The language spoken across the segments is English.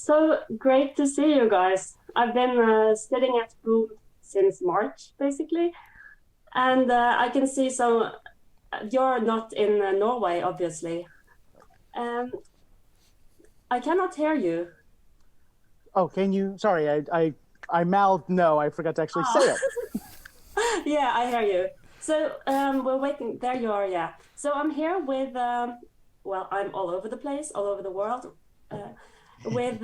so great to see you guys. I've been studying at school since March, basically, and I can see so you're not in Norway, obviously. Um, I cannot hear you. Oh, can you? Sorry, I mouthed no. I forgot to actually say Oh, it. yeah, I hear you. So we're waiting. There you are. Yeah. So I'm here with. Well, I'm all over the place, all over the world, uh, with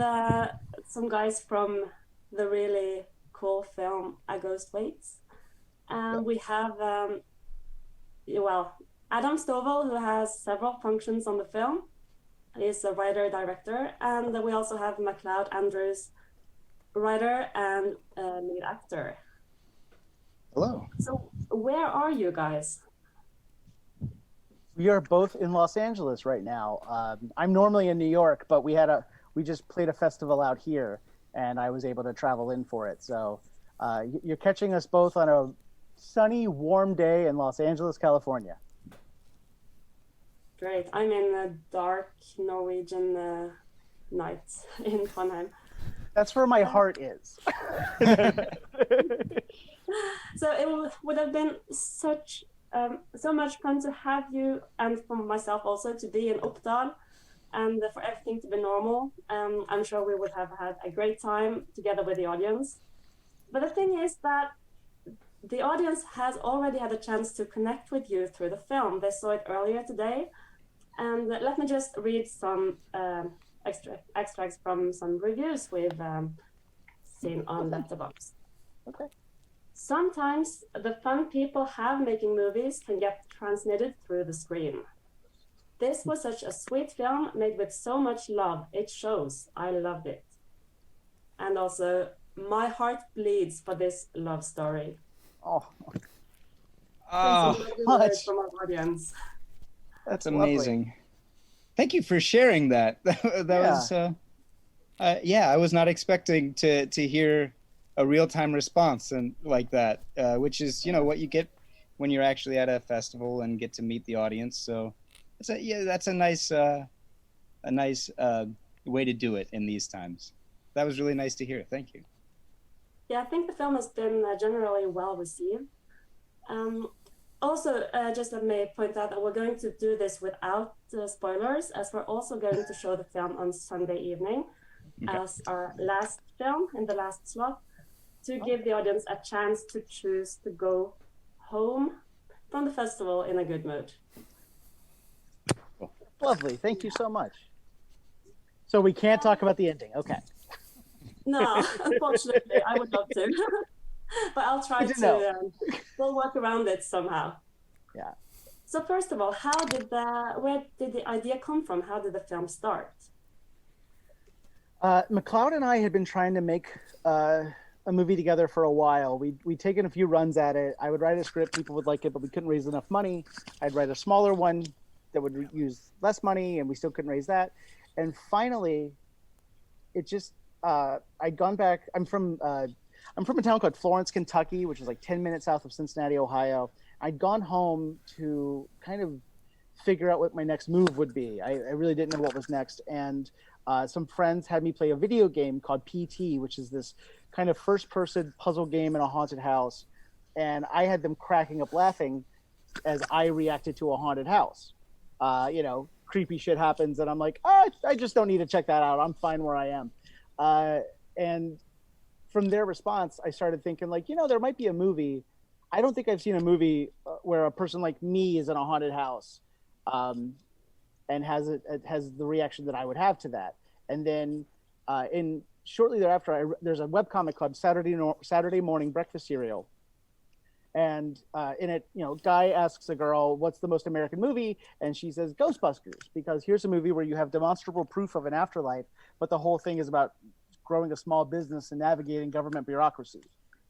some guys from the really cool film A Ghost Waits. Yeah. And we have, well, Adam Stovall, who has several functions on the film. He's a writer director, and we also have Macleod Andrews, writer and lead actor. Hello. So where are you guys? We are both in Los Angeles right now. I'm normally in New York, but we just played a festival out here, and I was able to travel in for it. So you're catching us both on a sunny, warm day in Los Angeles, California. Great. I'm in a dark Norwegian night in Trondheim. That's where my heart is. So it would have been so much fun to have you, and for myself also, to be in Uppdal and for everything to be normal. I'm sure we would have had a great time together with the audience. But the thing is that the audience has already had a chance to connect with you through the film. They saw it earlier today. And let me just read some extracts from some reviews we've seen on Letterboxd. Okay. Sometimes the fun people have making movies can get transmitted through the screen. This was such a sweet film made with so much love. It shows. I loved it. And also, my heart bleeds for this love story. Oh, Some much. from our audience. That's lovely. amazing. Thank you for sharing that. That was I was not expecting to hear a real-time response and like that, which is what you get when you're actually at a festival and get to meet the audience. So that's a nice way to do it in these times. That was really nice to hear. Thank you. Yeah, I think the film has been generally well received. Also, just let me point out that we're going to do this without spoilers, as we're also going to show the film on Sunday evening as our last film in the last slot, to give the audience a chance to choose to go home from the festival in a good mood. Lovely. Thank you so much. So we can't talk about the ending. Okay. No, unfortunately, I would love to. But I'll try to, we'll work around it somehow. Yeah. So first of all, where did the idea come from? How did the film start? Macleod and I had been trying to make a movie together for a while. We'd taken a few runs at it. I would write a script, people would like it, but we couldn't raise enough money. I'd write a smaller one that would use less money, and we still couldn't raise that. And finally, it just, I'd gone back. I'm from a town called Florence, Kentucky, which is like 10 minutes south of Cincinnati, Ohio. I'd gone home to kind of figure out what my next move would be. I really didn't know what was next. And some friends had me play a video game called PT, which is this kind of first-person puzzle game in a haunted house. And I had them cracking up laughing as I reacted to a haunted house. Creepy shit happens, and I'm like, I just don't need to check that out. I'm fine where I am. And from their response, I started thinking, like, there might be a movie. I don't think I've seen a movie where a person like me is in a haunted house and has the reaction that I would have to that. And then shortly thereafter, there's a webcomic called Saturday Morning Breakfast Cereal. And in it, guy asks a girl, what's the most American movie? And she says Ghostbusters, because here's a movie where you have demonstrable proof of an afterlife, but the whole thing is about growing a small business and navigating government bureaucracy.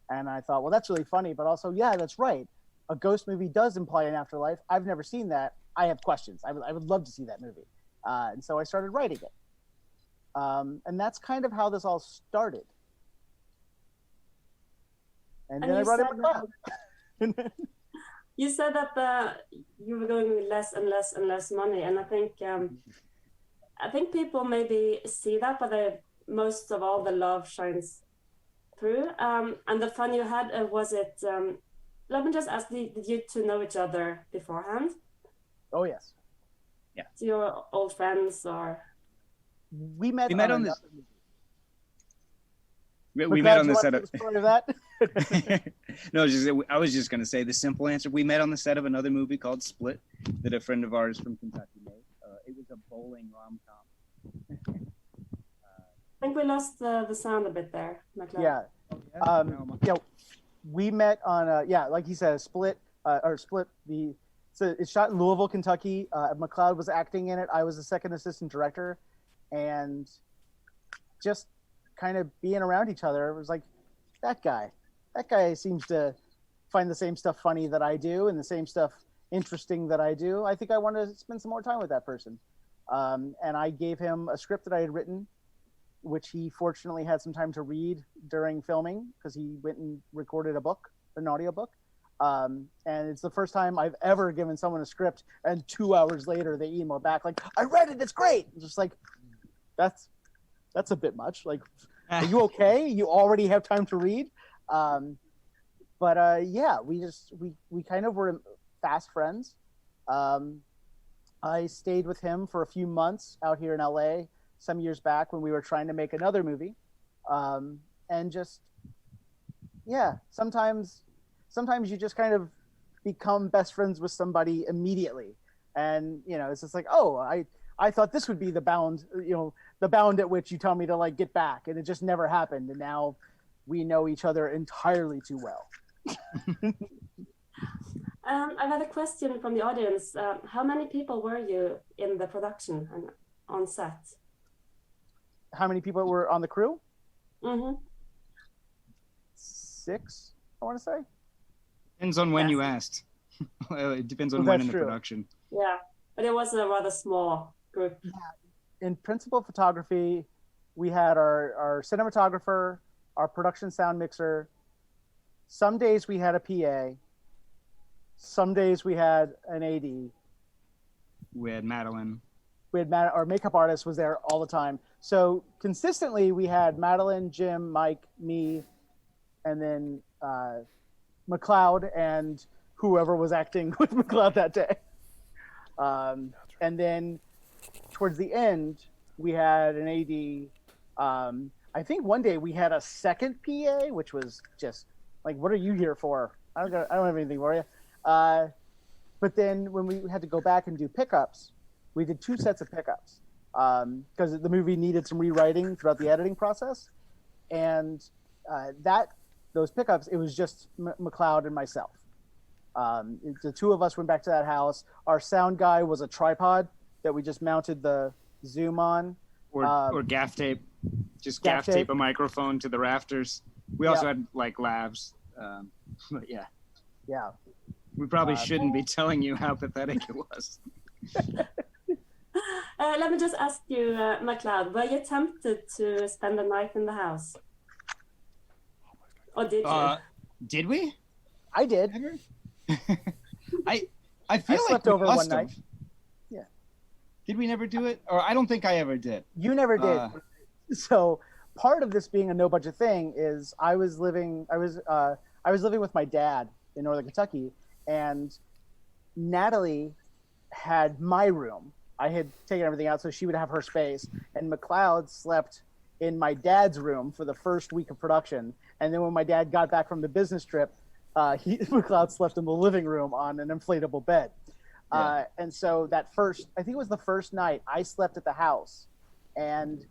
And I thought, well, that's really funny, but also, yeah, that's right. A ghost movie does imply an afterlife. I've never seen that. I have questions. I would love to see that movie. And so I started writing it. And that's kind of how this all started. And then I brought in Macleod. You said that you were going with less and less money, and I think people maybe see that, but they most of all the love shines through. And the fun you had, was it, let me just ask, did you two know each other beforehand? Oh, yes. Yeah. So you're old friends, or? We met on this. We met on the set of that. No, I was just going to say the simple answer. We met on the set of another movie called Split that a friend of ours from Kentucky made. It was a bowling rom-com. I think we lost the sound a bit there, Macleod. Yeah. We met on like he said, Split. So it's shot in Louisville, Kentucky. Macleod was acting in it. I was the second assistant director, and just kind of being around each other, it was like, that guy seems to find the same stuff funny that I do and the same stuff interesting that I do. I think I want to spend some more time with that person. And I gave him a script that I had written, which he fortunately had some time to read during filming, because he went and recorded an audiobook. And it's the first time I've ever given someone a script and 2 hours later they email back like, I read it, it's great. It's just like, that's a bit much. Like, are you okay? You already have time to read? We kind of were fast friends. I stayed with him for a few months out here in LA some years back when we were trying to make another movie. And just, yeah, sometimes you just kind of become best friends with somebody immediately. And, it's just like, oh, I thought this would be the bound, the bound at which you tell me to like get back, and it just never happened. And now we know each other entirely too well. I've had a question from the audience. How many people were you in the production and on set? How many people were on the crew? Mm-hmm. 6, I want to say. Depends on when you asked. It depends on when in the production. Yeah, but it was a rather small group. Yeah. In principal photography, we had our cinematographer, our production sound mixer. Some days we had a PA. Some days we had an AD. We had Madeline. Our makeup artist was there all the time. So consistently we had Madeline, Jim, Mike, me, and then Macleod and whoever was acting with Macleod that day. And then towards the end, we had an AD. I think one day we had a second PA, which was just like, what are you here for? I don't have anything for you. But then when we had to go back and do pickups, we did 2 sets of pickups because the movie needed some rewriting throughout the editing process. And those pickups, it was just Macleod and myself. The 2 of us went back to that house. Our sound guy was a tripod that we just mounted the zoom on. Or gaff tape. Just gaff tape a microphone to the rafters. We also had like labs. But yeah. Yeah. We probably shouldn't be telling you how pathetic it was. Let me just ask you, Macleod, were you tempted to spend the night in the house? Or did you? Did we? I did. I feel like slept over one night. Yeah. Did we never do it? Or I don't think I ever did. You never did. So part of this being a no budget thing is I was living with my dad in Northern Kentucky, and Natalie had my room. I had taken everything out so she would have her space, and Macleod slept in my dad's room for the first week of production. And then when my dad got back from the business trip, Macleod slept in the living room on an inflatable bed. Yeah. And so I think it was the first night I slept at the house, and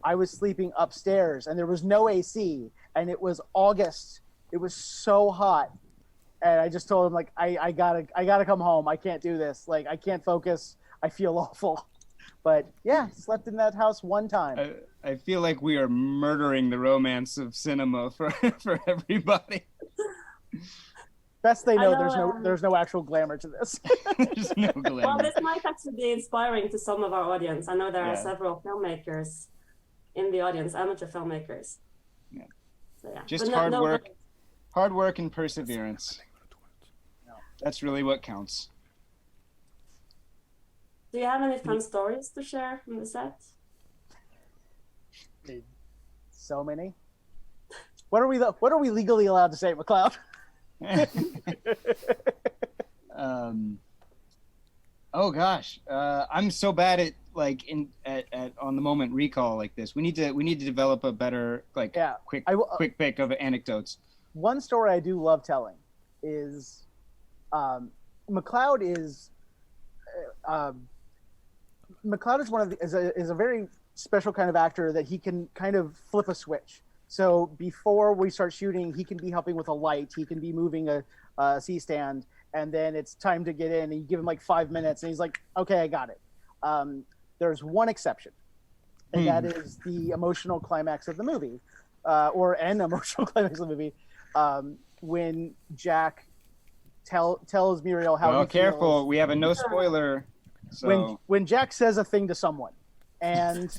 I was sleeping upstairs, and there was no AC, and it was August. It was so hot. And I just told him, like, I gotta come home. I can't do this. Like, I can't focus. I feel awful. But yeah, slept in that house one time. I feel like we are murdering the romance of cinema for everybody. Best they know, there's no actual glamour to this. There's no glamour. Well, this might actually be inspiring to some of our audience. I know there are several filmmakers in the audience, amateur filmmakers. Yeah. So, yeah. Just hard work and perseverance. That's really what counts. Do you have any fun stories to share from the set? So many. What are we legally allowed to say, Macleod? Oh gosh, I'm so bad at like on the moment recall like this. We need to develop a better quick pick of anecdotes. One story I do love telling is Macleod is a very special kind of actor that he can kind of flip a switch. So before we start shooting, he can be helping with a light, he can be moving a C-stand, and then it's time to get in, and you give him like 5 minutes, and he's like, okay, I got it. There's one exception, and that is the emotional climax of the movie, or an emotional climax of the movie, when Jack tells Muriel how he careful, feels. we have a no spoiler. So When Jack says a thing to someone, and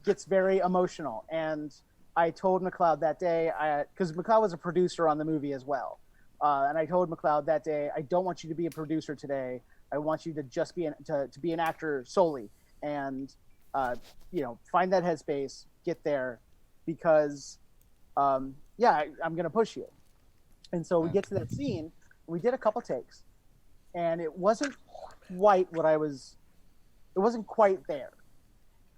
gets very emotional, and I told Macleod that day, because Macleod was a producer on the movie as well, and I told Macleod that day, I don't want you to be a producer today. I want you to just be to be an actor solely, and find that headspace, get there, because I'm gonna push you. And so we get to that scene. We did a couple takes, and it wasn't quite it wasn't quite there.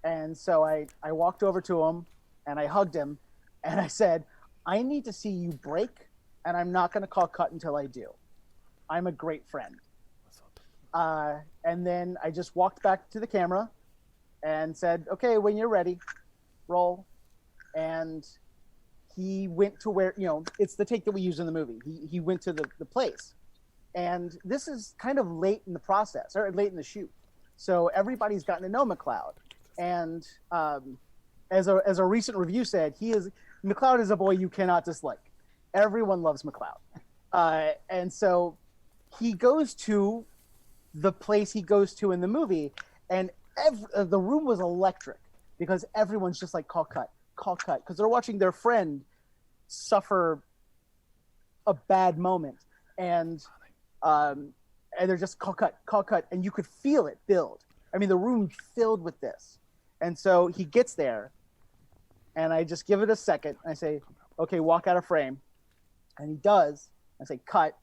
And so I walked over to him and I hugged him and I said, I need to see you break, and I'm not going to call cut until I do. I'm a great friend. And then I just walked back to the camera and said, okay, when you're ready, roll. And he went to where, it's the take that we use in the movie. He went to the place. And this is kind of late in the process, or late in the shoot. So everybody's gotten to know Macleod. And as a recent review said, Macleod is a boy you cannot dislike. Everyone loves Macleod. And so he goes to the place he goes to in the movie, and the room was electric because everyone's just like, call cut, because they're watching their friend suffer a bad moment, and they're just call cut, and you could feel it build. I mean, the room filled with this. And so he gets there, and I just give it a second. I say, okay, walk out of frame. And he does. I say, cut.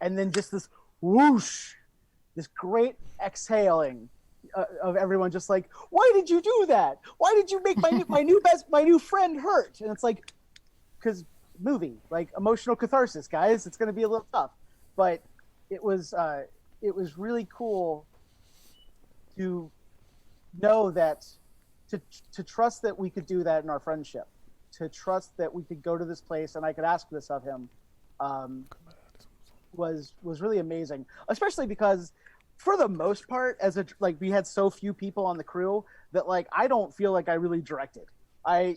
And then just this whoosh, this great exhaling of everyone just like, why did you do that? Why did you make my new friend hurt? And it's like, because movie, like emotional catharsis, guys. It's going to be a little tough. But it was really cool to know that, to trust that we could do that in our friendship, to trust that we could go to this place and I could ask this of him, was really amazing. Especially because, for the most part, we had so few people on the crew that like I don't feel like I really directed. I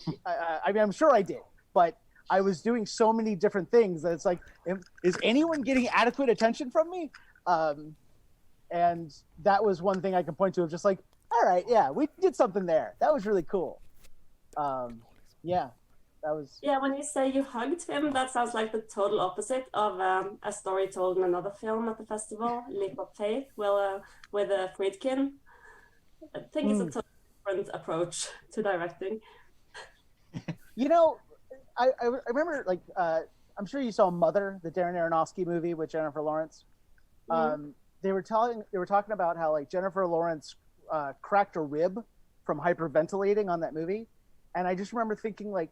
mean, I'm sure I did, but I was doing so many different things that it's like, is anyone getting adequate attention from me? And that was one thing I can point to of just like, all right, yeah, we did something there. That was really cool. That was... Yeah, when you say you hugged him, that sounds like the total opposite of a story told in another film at the festival, Leap of Faith, with Friedkin. I think it's a totally different approach to directing. I remember, like, I'm sure you saw Mother, the Darren Aronofsky movie with Jennifer Lawrence. They were talking about how like Jennifer Lawrence cracked a rib from hyperventilating on that movie, and I just remember thinking like,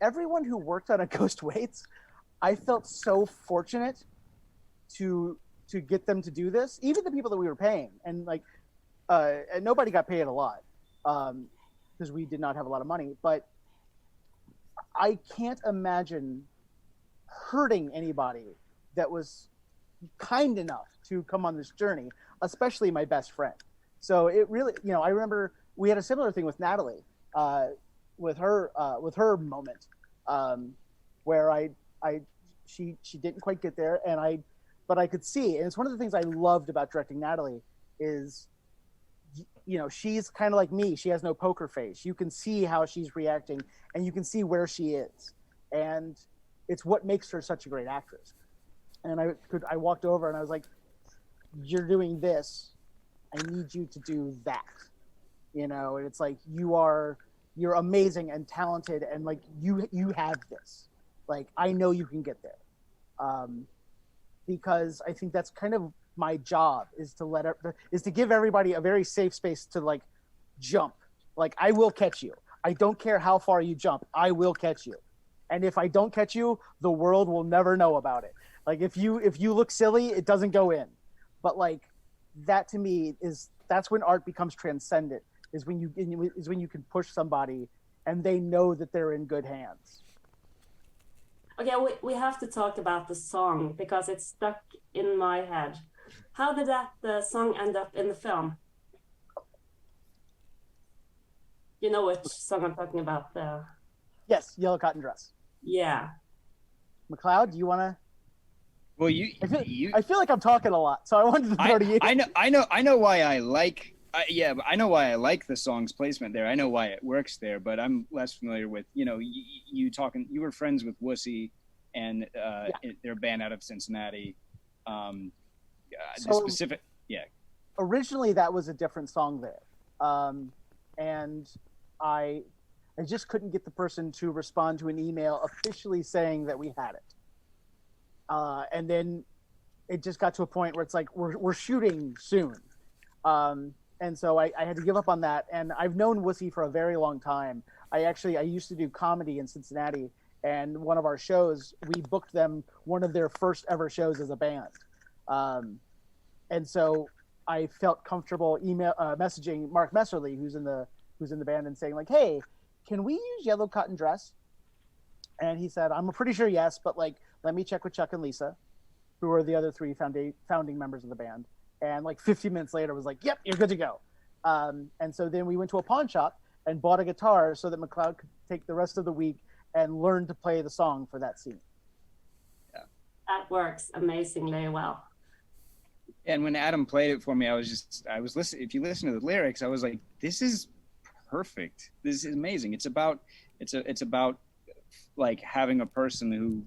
everyone who worked on A Ghost Waits, I felt so fortunate to get them to do this. Even the people that we were paying, and like, and nobody got paid a lot because we did not have a lot of money. But I can't imagine hurting anybody that was kind enough to come on this journey, especially my best friend. So it really, I remember we had a similar thing with Natalie, with her moment, where she didn't quite get there, but I could see, and it's one of the things I loved about directing Natalie is, she's kind of like me. She has no poker face. You can see how she's reacting, and you can see where she is, and it's what makes her such a great actress. And I walked over and I was like, you're doing this, I need you to do that, and it's like, you are you're amazing and talented, and like you have this. Like I know you can get there, because I think that's kind of my job is to give everybody a very safe space to like jump. Like I will catch you. I don't care how far you jump. I will catch you. And if I don't catch you, the world will never know about it. Like if you look silly, it doesn't go in. But like that to me that's when art becomes transcendent. Is when you can push somebody and they know that they're in good hands. Okay, we have to talk about the song because it's stuck in my head. How did the song end up in the film? You know which song I'm talking about? Yes, Yellow Cotton Dress. Yeah. Macleod, do you want to? Well, I feel like I'm talking a lot, so I wanted to throw to you. I know why I like. I know why I like the song's placement there. I know why it works there, but I'm less familiar with. You were friends with Wussy, and their band out of Cincinnati. Originally, that was a different song there, and I just couldn't get the person to respond to an email officially saying that we had it. And then it just got to a point where it's like we're shooting soon, and so I had to give up on that. And I've known Wussy for a very long time. I used to do comedy in Cincinnati, and one of our shows we booked them one of their first ever shows as a band, and so I felt comfortable messaging Mark Messerly, who's in the band, and saying like, hey, can we use Yellow Cotton Dress? And he said, I'm pretty sure yes, but like, let me check with Chuck and Lisa, who are the other three founding members of the band. And like 15 minutes later was like, yep, you're good to go. And so then we went to a pawn shop and bought a guitar so that Macleod could take the rest of the week and learn to play the song for that scene. Yeah. That works amazingly well. And when Adam played it for me, I was listening. If you listen to the lyrics, I was like, this is perfect. This is amazing. It's about like having a person who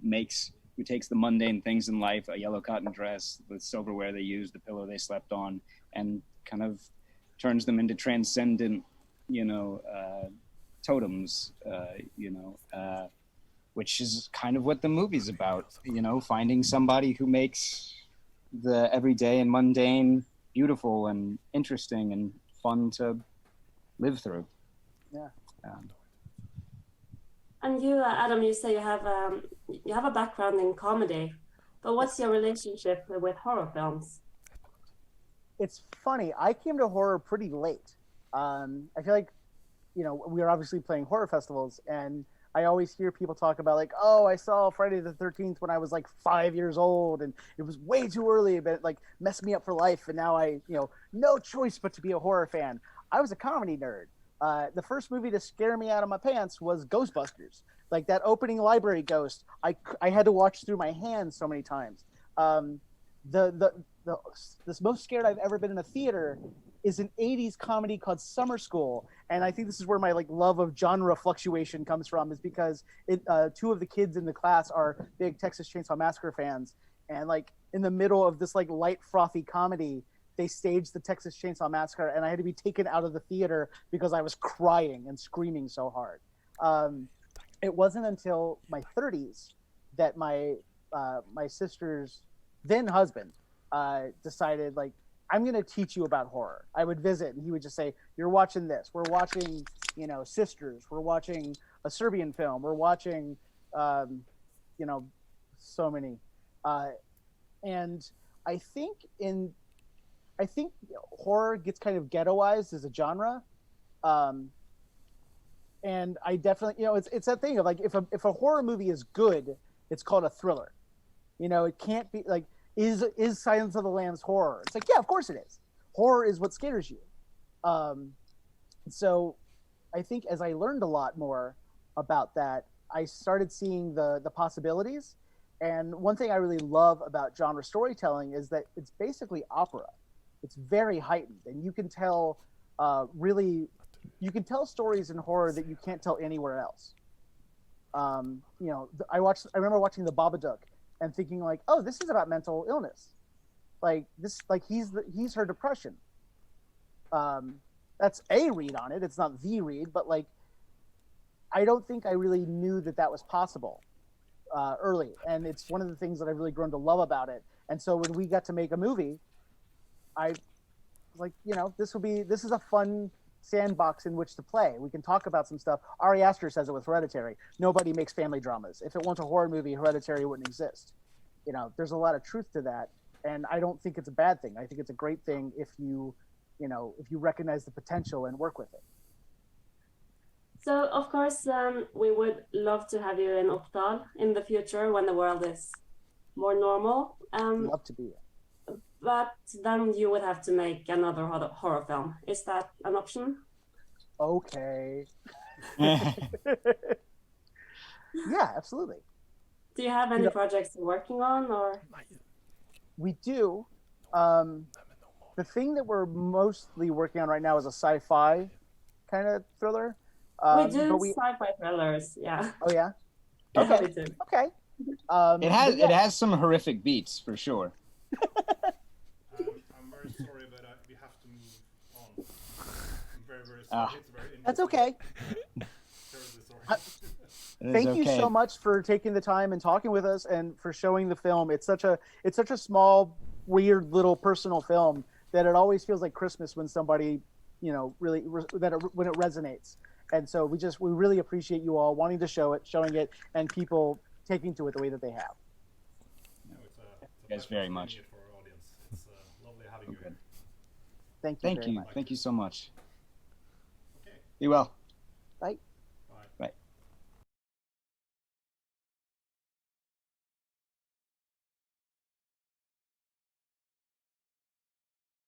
takes the mundane things in life, a yellow cotton dress, the silverware they use, the pillow they slept on, and kind of turns them into transcendent, totems, which is kind of what the movie's about, finding somebody who makes the everyday and mundane beautiful and interesting and fun to live through. Yeah. And you, Adam, you say you have a background in comedy, but what's your relationship with horror films? It's funny. I came to horror pretty late. I feel like, we are obviously playing horror festivals, and I always hear people talk about like, oh, I saw Friday the 13th when I was like 5 years old, and it was way too early, but it like messed me up for life, and now I, no choice but to be a horror fan. I was a comedy nerd. The first movie to scare me out of my pants was Ghostbusters. Like that opening library ghost, I had to watch through my hands so many times. The most scared I've ever been in a theater is an 80s comedy called Summer School, and I think this is where my like love of genre fluctuation comes from, is because two of the kids in the class are big Texas Chainsaw Massacre fans, and like in the middle of this like light frothy comedy, they staged the Texas Chainsaw Massacre, and I had to be taken out of the theater because I was crying and screaming so hard. It wasn't until my 30s that my sister's then husband decided, like, I'm going to teach you about horror. I would visit, and he would just say, you're watching this. We're watching, Sisters. We're watching a Serbian film. We're watching, so many. And I think horror gets kind of ghettoized as a genre, and I definitely, it's that thing of like if a horror movie is good, it's called a thriller. It can't be like is Silence of the Lambs horror? It's like, yeah, of course it is. Horror is what scares you. So I think as I learned a lot more about that, I started seeing the possibilities. And one thing I really love about genre storytelling is that it's basically opera. It's very heightened, and you can tell stories in horror that you can't tell anywhere else. I remember watching The Babadook and thinking like, oh, this is about mental illness. Like this, like he's her depression. That's a read on it. It's not the read, but like I don't think I really knew that was possible early, and it's one of the things that I've really grown to love about it. And so when we got to make a movie, I was like, this is a fun sandbox in which to play. We can talk about some stuff. Ari Aster says it with Hereditary. Nobody makes family dramas. If it weren't a horror movie, Hereditary wouldn't exist. There's a lot of truth to that, and I don't think it's a bad thing. I think it's a great thing if you recognize the potential and work with it. So, of course, we would love to have you in Uppdal in the future when the world is more normal. Love to be here. But then you would have to make another horror film. Is that an option? Okay. Yeah, absolutely. Do you have any projects you're working on, or? We do. The thing that we're mostly working on right now is a sci-fi kind of thriller. We do sci-fi thrillers, yeah. Oh yeah. Okay. Okay. We do. Okay. It has some horrific beats for sure. I'm very sorry, but we have to move on. I'm very, very sorry. It's very That's okay. Thank you so much for taking the time and talking with us and for showing the film. It's such a small, weird little personal film that it always feels like Christmas when somebody, really when it resonates. And so we really appreciate you all wanting to showing it, and people taking to it the way that they have. No, it's a Thanks very much. For our audience. It's lovely having you here. Thank you. Thank you so much. Okay. Be well.